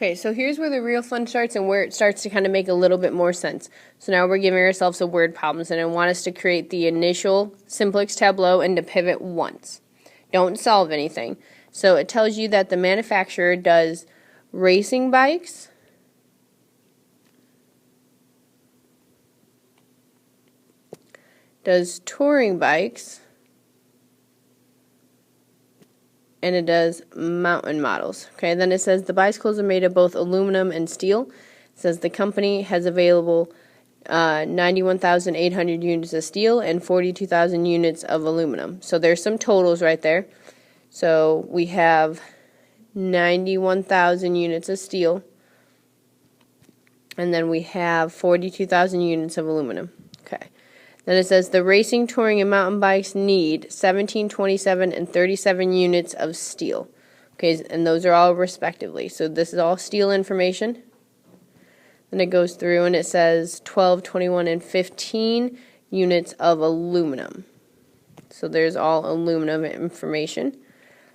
Okay, so here's where the real fun starts and where it starts to kind of make a little bit more sense. So now we're giving ourselves a word problems, and I want us to create the initial simplex tableau and to pivot once. Don't solve anything. So it tells you that the manufacturer does racing bikes, does touring bikes, and it does mountain models. Okay, then it says the bicycles are made of both aluminum and steel. It says the company has available 91,800 units of steel and 42,000 units of aluminum. So there's some totals right there. So we have 91,000 units of steel, and then we have 42,000 units of aluminum. Okay. Then it says the racing, touring, and mountain bikes need 17, 27, and 37 units of steel. Okay, and those are all respectively. So this is all steel information. Then it goes through and it says 12, 21, and 15 units of aluminum. So there's all aluminum information. It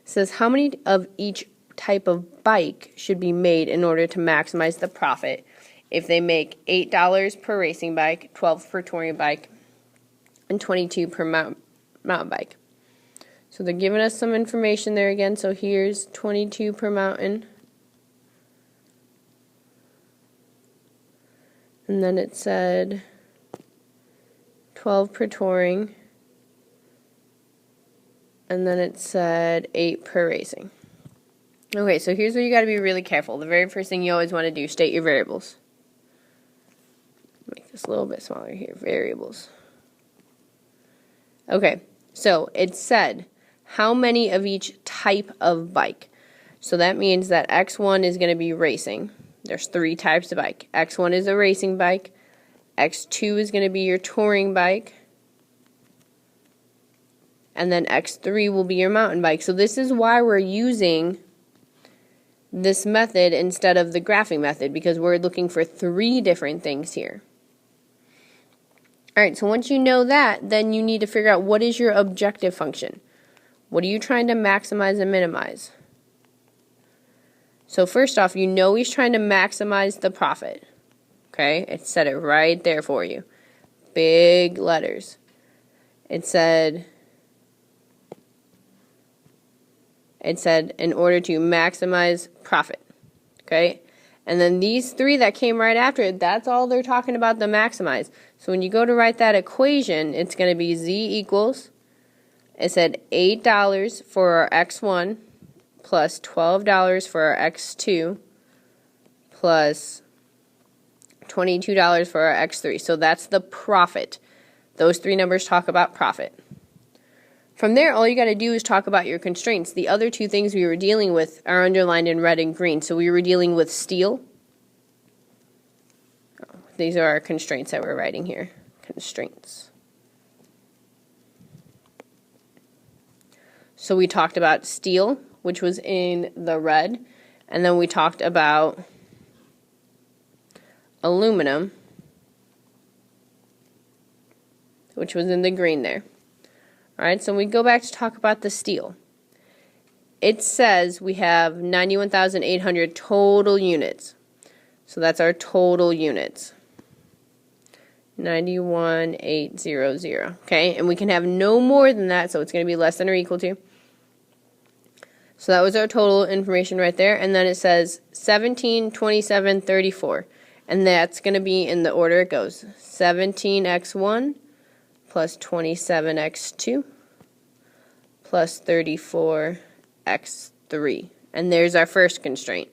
says how many of each type of bike should be made in order to maximize the profit. If they make $8 per racing bike, 12 per touring bike, and 22 per mountain bike. So they're giving us some information there again. So here's 22 per mountain. And then it said 12 per touring. And then it said 8 per racing. Okay, so here's where you got to be really careful. The very first thing you always want to do, state your variables. Make this a little bit smaller here, variables. Okay, so it said how many of each type of bike. So that means that X1 is going to be racing. There's 3 types of bike. X1 is a racing bike. X2 is going to be your touring bike. And then X3 will be your mountain bike. So this is why we're using this method instead of the graphing method, because we're looking for 3 different things here. Alright, so once you know that, then you need to figure out what is your objective function. What are you trying to maximize and minimize? So first off, you know he's trying to maximize the profit. Okay, it said it right there for you. Big letters. It said in order to maximize profit. Okay? And then these 3 that came right after it, that's all they're talking about, the maximize. So when you go to write that equation, it's going to be Z equals, it said $8 for our X1 plus $12 for our X2 plus $22 for our X3. So that's the profit. Those 3 numbers talk about profit. From there, all you got to do is talk about your constraints. The other 2 things we were dealing with are underlined in red and green. So we were dealing with steel. These are our constraints that we're writing here. Constraints. So we talked about steel, which was in the red. And then we talked about aluminum, which was in the green there. Alright, so we go back to talk about the steel. It says we have 91,800 total units. So that's our total units. 91,800. Okay, and we can have no more than that, so it's going to be less than or equal to. So that was our total information right there. And then it says 17, 27, 34. And that's going to be in the order it goes. 17x1 plus 27x2 plus 34x3. And there's our first constraint.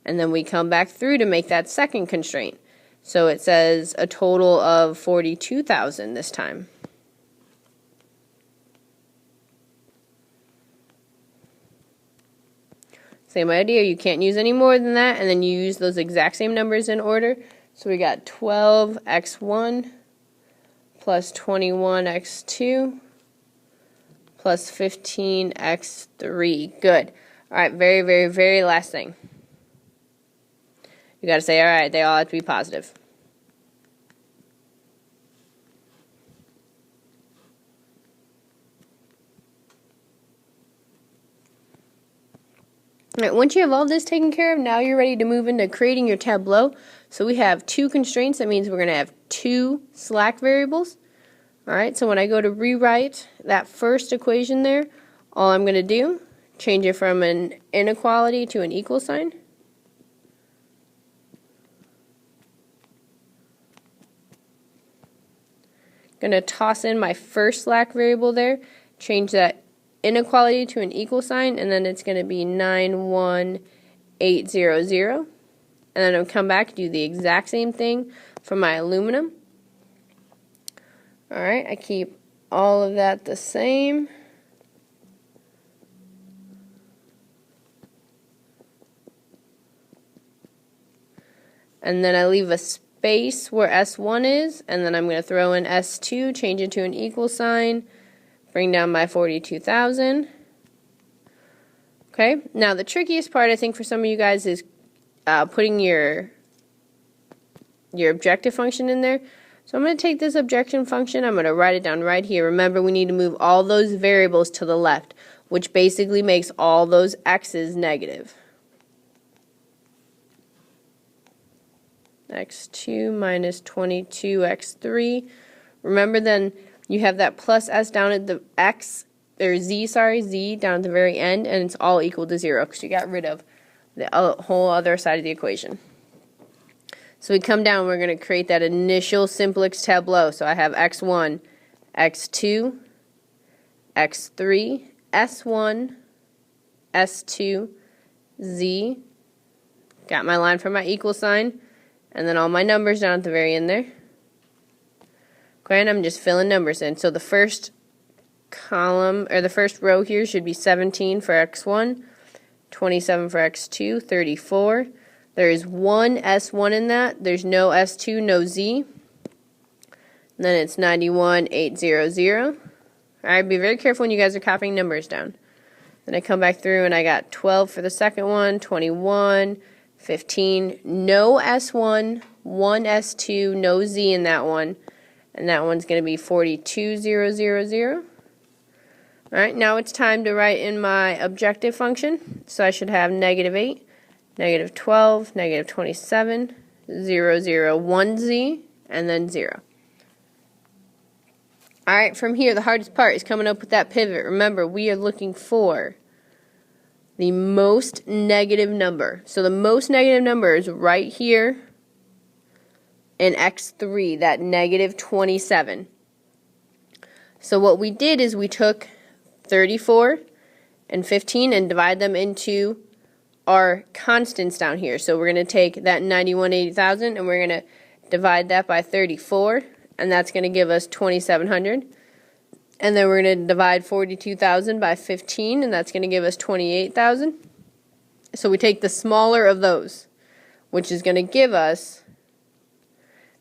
And then we come back through to make that second constraint. So it says a total of 42,000 this time. Same idea, you can't use any more than that, and then you use those exact same numbers in order. So we got 12x1 plus 21x2 plus 15x3. Good. All right, very, very, very last thing. You got to say, all right, they all have to be positive. All right, once you have all this taken care of, now you're ready to move into creating your tableau. So we have two constraints. That means we're going to have two slack variables. All right, so when I go to rewrite that first equation there, all I'm going to do, change it from an inequality to an equal sign. Going to toss in my first slack variable there, change that inequality to an equal sign, and then it's going to be 91800. And then I'll come back and do the exact same thing for my aluminum. Alright, I keep all of that the same. And then I leave a space where S1 is, and then I'm going to throw in S2, change it to an equal sign, bring down my 42,000. Okay, now the trickiest part I think for some of you guys is putting your objective function in there. So I'm going to take this objective function, I'm going to write it down right here. Remember, we need to move all those variables to the left, which basically makes all those x's negative. x2 minus 22x3. Remember, then you have that plus s down at the z down at the very end, and it's all equal to 0 because you got rid of the whole other side of the equation. So we come down, we're going to create that initial simplex tableau. So I have x1, x2, x3, s1, s2, z. Got my line for my equal sign, and then all my numbers down at the very end there. Okay, and I'm just filling numbers in. So the first column, or the first row here should be 17 for x1, 27 for x2, 34. There is one S1 in that. There's no S2, no Z. And then it's 91800. Alright, be very careful when you guys are copying numbers down. Then I come back through and I got 12 for the second one, 21, 15, no S1, one S2, no Z in that one. And that one's going to be 42000. Alright, now it's time to write in my objective function. So I should have -8. -12, -27, 0, 0, 1z, and then 0. Alright, from here, the hardest part is coming up with that pivot. Remember, we are looking for the most negative number. So the most negative number is right here in x3, that -27. So what we did is we took 34 and 15 and divide them into our constants down here. So we're going to take that 91,000 and we're going to divide that by 34, and that's going to give us 2,700. And then we're going to divide 42,000 by 15, and that's going to give us 28,000. So we take the smaller of those, which is going to give us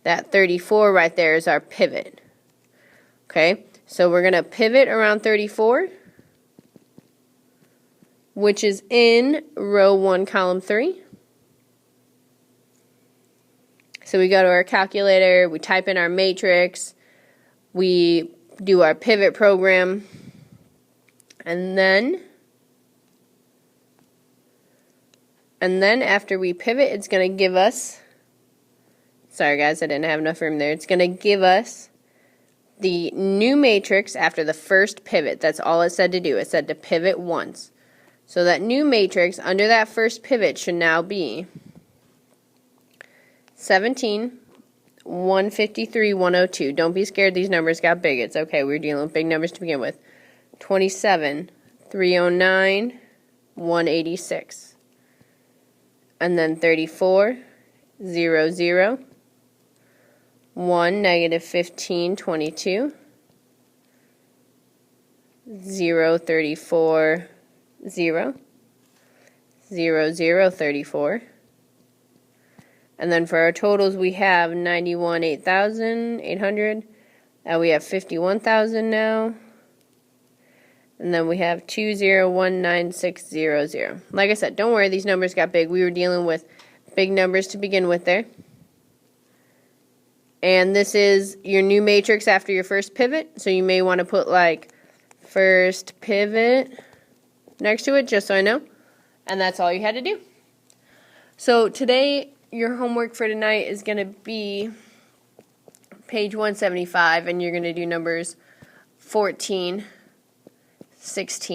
that 34 right there is our pivot. Okay, so we're going to pivot around 34, which is in row 1, column 3. So we go to our calculator, we type in our matrix, we do our pivot program, and then after we pivot, it's going to give us, sorry guys, I didn't have enough room there, it's going to give us the new matrix after the first pivot. That's all it said to do. It said to pivot once. So that new matrix under that first pivot should now be 17, 153, 102. Don't be scared, these numbers got big. It's okay, we're dealing with big numbers to begin with. 27, 309, 186. And then 34, 0, 0. 1, -15, 22. 0, 34, 0. 0, 0, 34. And then for our totals, we have 91,800. We have 51,000 now. And then we have 2019600. Like I said, don't worry, these numbers got big. We were dealing with big numbers to begin with there. And this is your new matrix after your first pivot. So you may want to put like first pivot next to it, just so I know. And that's all you had to do. So today, your homework for tonight is going to be page 175, and you're going to do numbers 14, 16,